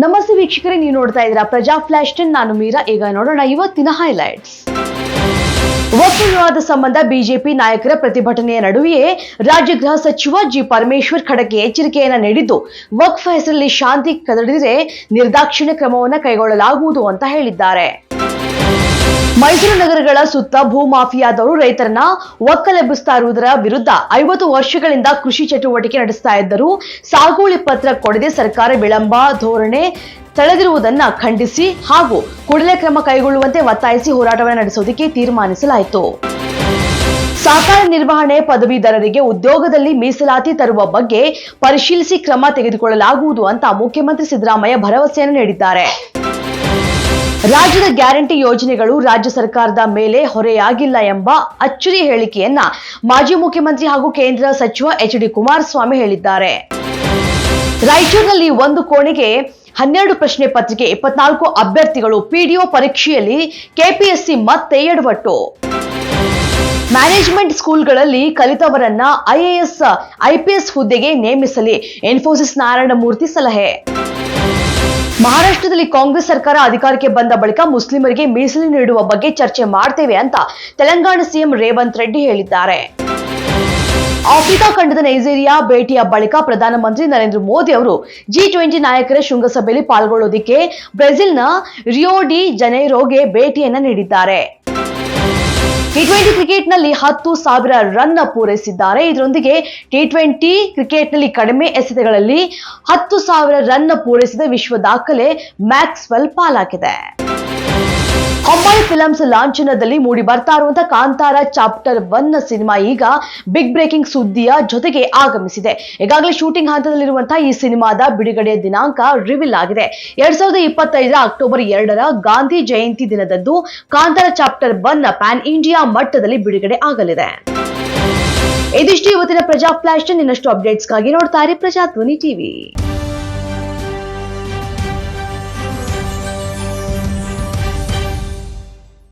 ನಮಸ್ತೆ ವೀಕ್ಷಕರೇ, ನೀವು ನೋಡ್ತಾ ಇದ್ದೀರಾ ಪ್ರಜಾ ಫ್ಲಾಶ್ 10. ನಾನು ಮೀರಾ. ಈಗ ನೋಡೋಣ ಇವತ್ತಿನ ಹೈಲೈಟ್ಸ್. ವಕ್ಫ್ ವಿವಾದ ಸಂಬಂಧ ಬಿಜೆಪಿ ನಾಯಕರ ಪ್ರತಿಭಟನೆಯ ನಡುವೆಯೇ ರಾಜ್ಯ ಗೃಹ ಸಚಿವ ಜಿ ಪರಮೇಶ್ವರ್ ಖಡಕ್ಗೆ ಎಚ್ಚರಿಕೆಯನ್ನ ನೀಡಿದ್ದು, ವಕ್ಫ್ ಹೆಸರಲ್ಲಿ ಶಾಂತಿ ಕದಡಿದರೆ ನಿರ್ದಾಕ್ಷಿಣ್ಯ ಕ್ರಮವನ್ನು ಕೈಗೊಳ್ಳಲಾಗುವುದು ಅಂತ ಹೇಳಿದ್ದಾರೆ. ಮೈಸೂರು ನಗರಗಳ ಸುತ್ತ ಭೂ ಮಾಫಿಯಾದವರು ರೈತರನ್ನ ಒಕ್ಕಲೆಬ್ಬಿಸ್ತಾ ಇರುವುದರ ವಿರುದ್ಧ 50 ವರ್ಷಗಳಿಂದ ಕೃಷಿ ಚಟುವಟಿಕೆ ನಡೆಸ್ತಾ ಇದ್ದರೂ ಸಾಗುವಳಿ ಪತ್ರ ಕೊಡದೆ ಸರ್ಕಾರ ವಿಳಂಬ ಧೋರಣೆ ತಳೆದಿರುವುದನ್ನ ಖಂಡಿಸಿ ಹಾಗೂ ಕೂಡಲೇ ಕ್ರಮ ಕೈಗೊಳ್ಳುವಂತೆ ಒತ್ತಾಯಿಸಿ ಹೋರಾಟವನ್ನು ನಡೆಸೋದಕ್ಕೆ ತೀರ್ಮಾನಿಸಲಾಯಿತು. ಸಹಕಾರ ನಿರ್ವಹಣೆ ಪದವೀಧರರಿಗೆ ಉದ್ಯೋಗದಲ್ಲಿ ಮೀಸಲಾತಿ ತರುವ ಬಗ್ಗೆ ಪರಿಶೀಲಿಸಿ ಕ್ರಮ ತೆಗೆದುಕೊಳ್ಳಲಾಗುವುದು ಅಂತ ಮುಖ್ಯಮಂತ್ರಿ ಸಿದ್ದರಾಮಯ್ಯ ಭರವಸೆಯನ್ನು ನೀಡಿದ್ದಾರೆ. ರಾಜ್ಯದ ಗ್ಯಾರಂಟಿ ಯೋಜನೆಗಳು ರಾಜ್ಯ ಸರ್ಕಾರದ ಮೇಲೆ ಹೊರೆಯಾಗಿಲ್ಲ ಎಂಬ ಅಚ್ಚರಿ ಹೇಳಿಕೆಯನ್ನ ಮಾಜಿ ಮುಖ್ಯಮಂತ್ರಿ ಹಾಗೂ ಕೇಂದ್ರ ಸಚಿವ ಎಚ್.ಡಿ. ಕುಮಾರಸ್ವಾಮಿ ಹೇಳಿದ್ದಾರೆ. ರಾಯಚೂರಿನಲ್ಲಿ ಒಂದು ಕೋಣೆಗೆ 12 ಪ್ರಶ್ನೆ ಪತ್ರಿಕೆ, 24 ಅಭ್ಯರ್ಥಿಗಳು ಪಿಡಿಒ ಪರೀಕ್ಷೆಯಲ್ಲಿ ಕೆಪಿಎಸ್ಸಿ ಮತ್ತೆ ಎಡವಟ್ಟು. ಮ್ಯಾನೇಜ್ಮೆಂಟ್ ಸ್ಕೂಲ್ಗಳಲ್ಲಿ ಕಲಿತವರನ್ನ ಐಎಎಸ್ ಐಪಿಎಸ್ ಹುದ್ದೆಗೆ ನೇಮಿಸಲಿ ಇನ್ಫೋಸಿಸ್ ನಾರಾಯಣಮೂರ್ತಿ ಸಲಹೆ. ಮಹಾರಾಷ್ಟ್ರದಲ್ಲಿ ಕಾಂಗ್ರೆಸ್ ಸರ್ಕಾರ ಅಧಿಕಾರಕ್ಕೆ ಬಂದ ಬಳಿಕ ಮುಸ್ಲಿಮರಿಗೆ ಮೀಸಲು ನೀಡುವ ಬಗ್ಗೆ ಚರ್ಚೆ ಮಾಡ್ತೇವೆ ಅಂತ ತೆಲಂಗಾಣ ಸಿಎಂ ರೇವಂತ್ ರೆಡ್ಡಿ ಹೇಳಿದ್ದಾರೆ. ಆಫ್ರಿಕಾ ಖಂಡದ ನೈಜೀರಿಯಾ ಭೇಟಿಯ ಬಳಿಕ ಪ್ರಧಾನಮಂತ್ರಿ ನರೇಂದ್ರ ಮೋದಿ ಅವರು G20 ನಾಯಕರ ಶೃಂಗಸಭೆಯಲ್ಲಿ ಪಾಲ್ಗೊಳ್ಳೋದಕ್ಕೆ ಬ್ರೆಜಿಲ್ನ ರಿಯೋ ಡಿ ಜನೈರೋಗೆ ಭೇಟಿಯನ್ನ ನೀಡಿದ್ದಾರೆ. T20 ಕ್ರಿಕೆಟ್ನಲ್ಲಿ 10,000 ರನ್ ಪೂರೈಸಿದ್ದಾರೆ. ಇದರೊಂದಿಗೆ T20 ಕ್ರಿಕೆಟ್ನಲ್ಲಿ ಕಡಿಮೆ ಎಸೆತಗಳಲ್ಲಿ 10,000 ರನ್ ಪೂರೈಸಿದ ವಿಶ್ವ ದಾಖಲೆ ಮ್ಯಾಕ್ಸ್ವೆಲ್ ಪಾಲಾಗಿದೆ. ಹೊಂಬಾಳೆ ಫಿಲ್ಮ್ಸ್ ಲಾಂಛನದಲ್ಲಿ ಮೂಡಿ ಬರ್ತಾ ಇರುವಂತಹ ಕಾಂತಾರ ಚಾಪ್ಟರ್ 1 ಸಿನಿಮಾ ಈಗ ಬಿಗ್ ಬ್ರೇಕಿಂಗ್ ಸುದ್ದಿಯ ಜೊತೆಗೆ ಆಗಮಿಸಿದೆ. ಈಗಾಗಲೇ ಶೂಟಿಂಗ್ ಹಂತದಲ್ಲಿರುವಂತಹ ಈ ಸಿನಿಮಾದ ಬಿಡುಗಡೆಯ ದಿನಾಂಕ ರಿವೀಲ್ ಆಗಿದೆ. 2025 ಅಕ್ಟೋಬರ್ 2 ಗಾಂಧಿ ಜಯಂತಿ ದಿನದಂದು ಕಾಂತಾರ ಚಾಪ್ಟರ್ 1 ಪ್ಯಾನ್ ಇಂಡಿಯಾ ಮಟ್ಟದಲ್ಲಿ ಬಿಡುಗಡೆ ಆಗಲಿದೆ. ಇದಿಷ್ಟು ಇವತ್ತಿನ ಪ್ರಜಾ ಫ್ಲಾಶ್. ಇನ್ನಷ್ಟು ಅಪ್ಡೇಟ್ಸ್ಗಾಗಿ ನೋಡ್ತಾ ಇರಿ ಪ್ರಜಾಧ್ವನಿ ಟಿವಿ.